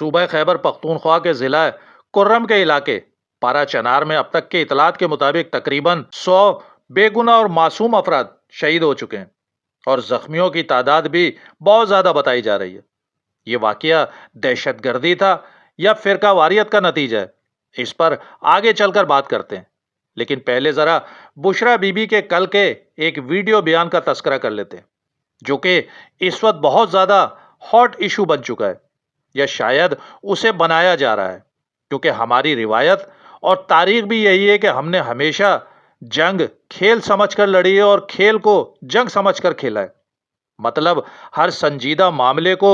صوبہ خیبر پختونخوا کے ضلع کرم کے علاقے پارا چنار میں اب تک کے اطلاعات کے مطابق تقریباً 100 بے گناہ اور معصوم افراد شہید ہو چکے ہیں اور زخمیوں کی تعداد بھی بہت زیادہ بتائی جا رہی ہے۔ یہ واقعہ دہشت گردی تھا یا فرقہ واریت کا نتیجہ ہے، اس پر آگے چل کر بات کرتے ہیں، لیکن پہلے ذرا بشرا بی بی کے کل کے ایک ویڈیو بیان کا تذکرہ کر لیتے ہیں جو کہ اس وقت بہت زیادہ ہاٹ ایشو بن چکا ہے، یا شاید اسے بنایا جا رہا ہے، کیونکہ ہماری روایت اور تاریخ بھی یہی ہے کہ ہم نے ہمیشہ جنگ کھیل سمجھ کر لڑی ہے اور کھیل کو جنگ سمجھ کر کھیلا ہے۔ مطلب ہر سنجیدہ معاملے کو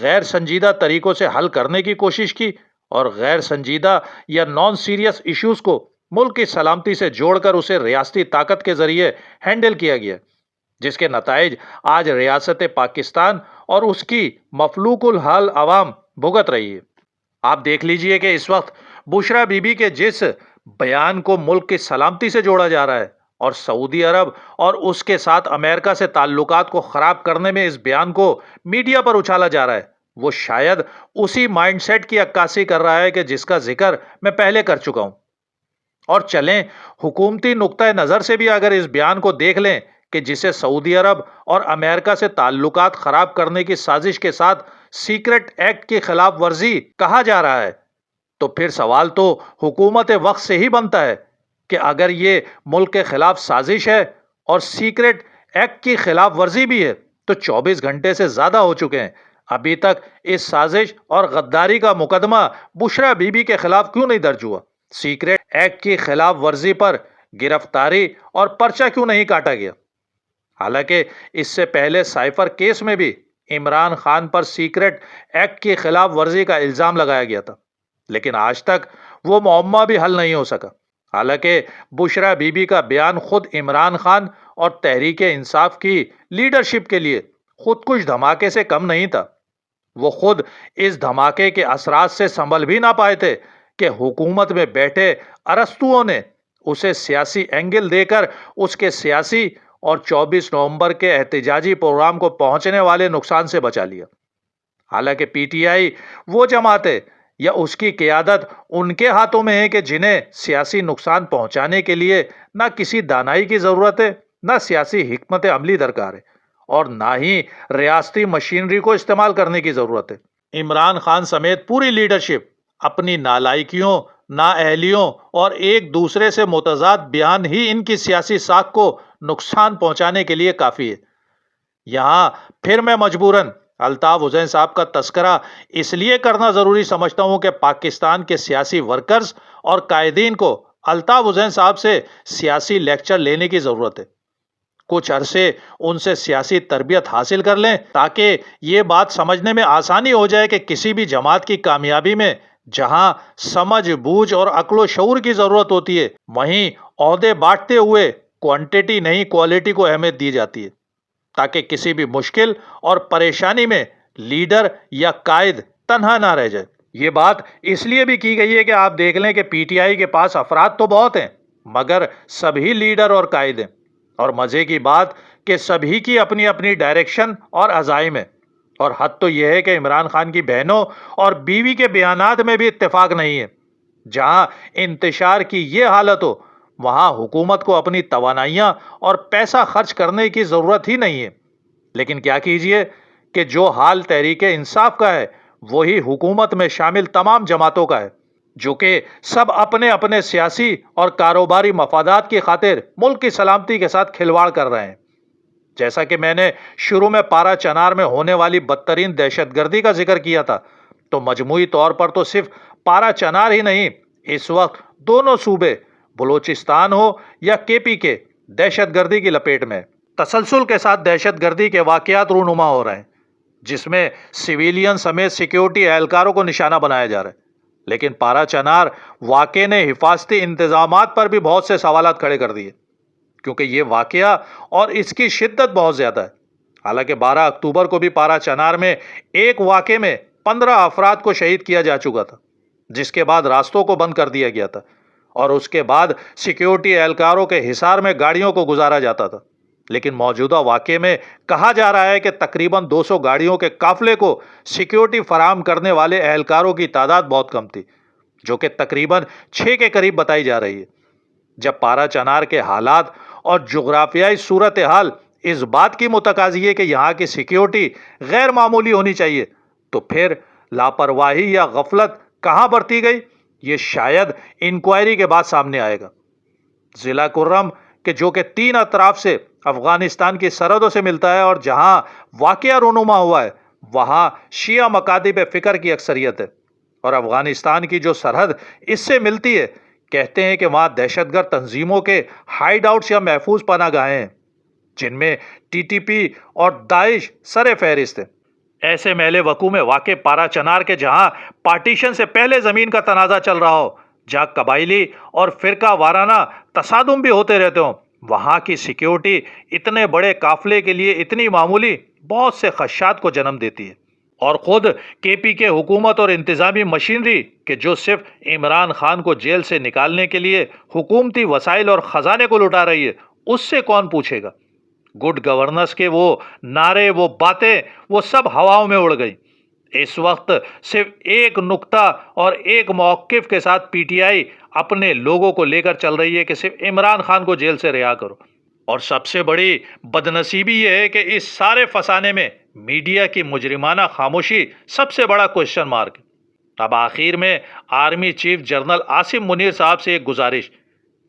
غیر سنجیدہ طریقوں سے حل کرنے کی کوشش کی اور غیر سنجیدہ یا نان سیریس ایشوز کو ملک کی سلامتی سے جوڑ کر اسے ریاستی طاقت کے ذریعے ہینڈل کیا گیا، جس کے نتائج آج ریاست پاکستان اور اس کی مفلوق الحال عوام بھگت رہی ہے۔ آپ دیکھ لیجئے کہ اس وقت بشرا بی بی کے جس بیان کو ملک کی سلامتی سے جوڑا جا رہا ہے اور سعودی عرب اور اس کے ساتھ امریکہ سے تعلقات کو خراب کرنے میں اس بیان کو میڈیا پر اچھالا جا رہا ہے، وہ شاید اسی مائنڈ سیٹ کی عکاسی کر رہا ہے کہ جس کا ذکر میں پہلے کر چکا ہوں۔ اور چلیں حکومتی نقطہ نظر سے بھی اگر اس بیان کو دیکھ لیں کہ جسے سعودی عرب اور امریکہ سے تعلقات خراب کرنے کی سازش کے ساتھ سیکرٹ ایکٹ کی خلاف ورزی کہا جا رہا ہے، تو پھر سوال تو حکومت وقت سے ہی بنتا ہے کہ اگر یہ ملک کے خلاف سازش ہے اور سیکرٹ ایکٹ کی خلاف ورزی بھی ہے تو 24 گھنٹے سے زیادہ ہو چکے ہیں، ابھی تک اس سازش اور غداری کا مقدمہ بشرا بی بی کے خلاف کیوں نہیں درج ہوا؟ سیکرٹ ایکٹ کی خلاف ورزی پر گرفتاری اور پرچہ کیوں نہیں کاٹا گیا؟ حالانکہ اس سے پہلے سائفر کیس میں بھی عمران خان پر سیکرٹ ایکٹ کی خلاف ورزی کا الزام لگایا گیا تھا، لیکن آج تک وہ معمہ بھی حل نہیں ہو سکا۔ حالانکہ بشرا بی بی کا بیان خود عمران خان اور تحریک انصاف کی لیڈرشپ کے لیے خود کش دھماکے سے کم نہیں تھا۔ وہ خود اس دھماکے کے اثرات سے سنبھل بھی نہ پائے تھے کہ حکومت میں بیٹھے ارسطوؤں نے اسے سیاسی اینگل دے کر اس کے سیاسی اور 24 نومبر کے احتجاجی پروگرام کو پہنچنے والے نقصان سے بچا لیا۔ حالانکہ پی ٹی آئی وہ جماعت ہے یا اس کی قیادت ان کے ہاتھوں میں ہے کہ جنہیں سیاسی نقصان پہنچانے کے لیے نہ کسی دانائی کی ضرورت ہے، نہ سیاسی حکمت عملی درکار ہے، اور نہ ہی ریاستی مشینری کو استعمال کرنے کی ضرورت ہے۔ عمران خان سمیت پوری لیڈرشپ اپنی نالائکیوں، نااہلیوں اور ایک دوسرے سے متضاد بیان ہی ان کی سیاسی ساکھ کو نقصان پہنچانے کے لیے کافی ہے۔ یہاں پھر میں مجبوراً الطاف حسین صاحب کا تذکرہ اس لیے کرنا ضروری سمجھتا ہوں کہ پاکستان کے سیاسی ورکرز اور قائدین کو الطاف حسین صاحب سے سیاسی لیکچر لینے کی ضرورت ہے۔ کچھ عرصے ان سے سیاسی تربیت حاصل کر لیں تاکہ یہ بات سمجھنے میں آسانی ہو جائے کہ کسی بھی جماعت کی کامیابی میں جہاں سمجھ بوجھ اور عقل و شعور کی ضرورت ہوتی ہے، وہیں عہدے بانٹتے ہوئے کوانٹٹی نہیں کوالٹی کو اہمیت دی جاتی ہے، تاکہ کسی بھی مشکل اور پریشانی میں لیڈر یا قائد تنہا نہ رہ جائے۔ یہ بات اس لیے بھی کی گئی ہے کہ آپ دیکھ لیں کہ پی ٹی آئی کے پاس افراد تو بہت ہیں مگر سبھی لیڈر اور قائد ہیں، اور مزے کی بات کہ سبھی کی اپنی اپنی ڈائریکشن اور عزائم ہے، اور حد تو یہ ہے کہ عمران خان کی بہنوں اور بیوی کے بیانات میں بھی اتفاق نہیں ہے۔ جہاں انتشار کی یہ حالت ہو وہاں حکومت کو اپنی توانائیاں اور پیسہ خرچ کرنے کی ضرورت ہی نہیں ہے، لیکن کیا کیجئے کہ جو حال تحریک انصاف کا ہے وہی حکومت میں شامل تمام جماعتوں کا ہے، جو کہ سب اپنے اپنے سیاسی اور کاروباری مفادات کی خاطر ملک کی سلامتی کے ساتھ کھلواڑ کر رہے ہیں۔ جیسا کہ میں نے شروع میں پارا چنار میں ہونے والی بدترین دہشت گردی کا ذکر کیا تھا، تو مجموعی طور پر تو صرف پارا چنار ہی نہیں، اس وقت دونوں صوبے بلوچستان ہو یا کے پی کے دہشت گردی کی لپیٹ میں تسلسل کے ساتھ دہشت گردی کے واقعات رونما ہو رہے ہیں، جس میں سویلین سمیت سیکیورٹی اہلکاروں کو نشانہ بنایا جا رہا ہے۔ لیکن پارا چنار واقعے نے حفاظتی انتظامات پر بھی بہت سے سوالات کھڑے کر دیے، کیونکہ یہ واقعہ اور اس کی شدت بہت زیادہ ہے۔ حالانکہ 12 اکتوبر کو بھی پارا چنار میں ایک واقعے میں 15 افراد کو شہید کیا جا چکا تھا، جس کے بعد راستوں کو بند کر دیا گیا تھا اور اس کے بعد سیکیورٹی اہلکاروں کے حصار میں گاڑیوں کو گزارا جاتا تھا۔ لیکن موجودہ واقعے میں کہا جا رہا ہے کہ تقریباً 200 گاڑیوں کے قافلے کو سیکیورٹی فراہم کرنے والے اہلکاروں کی تعداد بہت کم تھی، جو کہ تقریباً 6 کے قریب بتائی جا رہی ہے۔ جب پارا چنار کے حالات اور جغرافیائی صورتحال اس بات کی متقاضی ہے کہ یہاں کی سیکیورٹی غیر معمولی ہونی چاہیے، تو پھر لاپرواہی یا غفلت کہاں برتی گئی، یہ شاید انکوائری کے بعد سامنے آئے گا۔ ضلع کرم کہ جو کہ 3 اطراف سے افغانستان کی سرحدوں سے ملتا ہے اور جہاں واقعہ رونما ہوا ہے، وہاں شیعہ مکاتب فکر کی اکثریت ہے، اور افغانستان کی جو سرحد اس سے ملتی ہے، کہتے ہیں کہ وہاں دہشت گرد تنظیموں کے ہائیڈ آؤٹس یا محفوظ پناہ گاہیں ہیں، جن میں ٹی ٹی پی اور داعش سر فہرست ہے۔ ایسے میلے وقوع میں واقع پارا چنار کے جہاں پارٹیشن سے پہلے زمین کا تنازع چل رہا ہو، جہاں قبائلی اور فرقہ وارانہ تصادم بھی ہوتے رہتے ہوں، وہاں کی سیکیورٹی اتنے بڑے قافلے کے لیے اتنی معمولی بہت سے خدشات کو جنم دیتی ہے۔ اور خود کے پی کے حکومت اور انتظامی مشینری کہ جو صرف عمران خان کو جیل سے نکالنے کے لیے حکومتی وسائل اور خزانے کو لٹا رہی ہے، اس سے کون پوچھے گا؟ گڈ گورننس کے وہ نعرے، وہ باتیں، وہ سب ہواؤں میں اڑ گئی۔ اس وقت صرف ایک نقطہ اور ایک موقف کے ساتھ پی ٹی آئی اپنے لوگوں کو لے کر چل رہی ہے کہ صرف عمران خان کو جیل سے رہا کرو۔ اور سب سے بڑی بدنصیبی یہ ہے کہ اس سارے فسانے میں میڈیا کی مجرمانہ خاموشی سب سے بڑا کوشچن مارک ہے۔ اب آخر میں army chief general Asim Munir صاحب سے ایک گزارش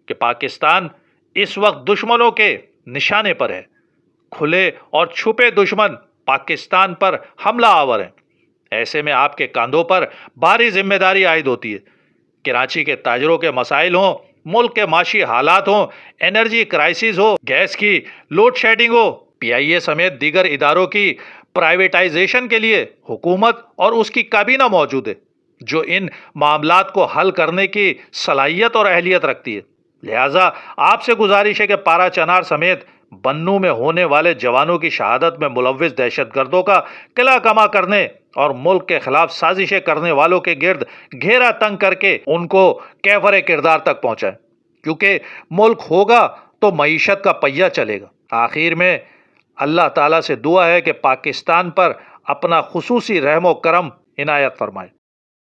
کہ پاکستان اس وقت دشمنوں کے نشانے پر ہے، کھلے اور چھپے دشمن پاکستان پر حملہ آور ہیں۔ ایسے میں آپ کے کاندھوں پر بھاری ذمہ داری عائد ہوتی ہے۔ کراچی کے تاجروں کے مسائل ہوں، ملک کے معاشی حالات ہوں، انرجی کرائسس ہو، گیس کی لوڈ شیڈنگ ہو، پی آئی اے سمیت دیگر اداروں کی پرائیویٹائزیشن کے لیے حکومت اور اس کی کابینہ موجود ہے، جو ان معاملات کو حل کرنے کی صلاحیت اور اہلیت رکھتی ہے۔ لہٰذا آپ سے گزارش ہے کہ پارا چنار سمیت بنوں میں ہونے والے جوانوں کی شہادت میں ملوث دہشت گردوں کا قلعہ کما کرنے اور ملک کے خلاف سازشیں کرنے والوں کے گرد گھیرا تنگ کر کے ان کو کیفر کردار تک پہنچائیں، کیونکہ ملک ہوگا تو معیشت کا پہیہ چلے گا۔ آخر میں اللہ تعالیٰ سے دعا ہے کہ پاکستان پر اپنا خصوصی رحم و کرم عنایت فرمائے۔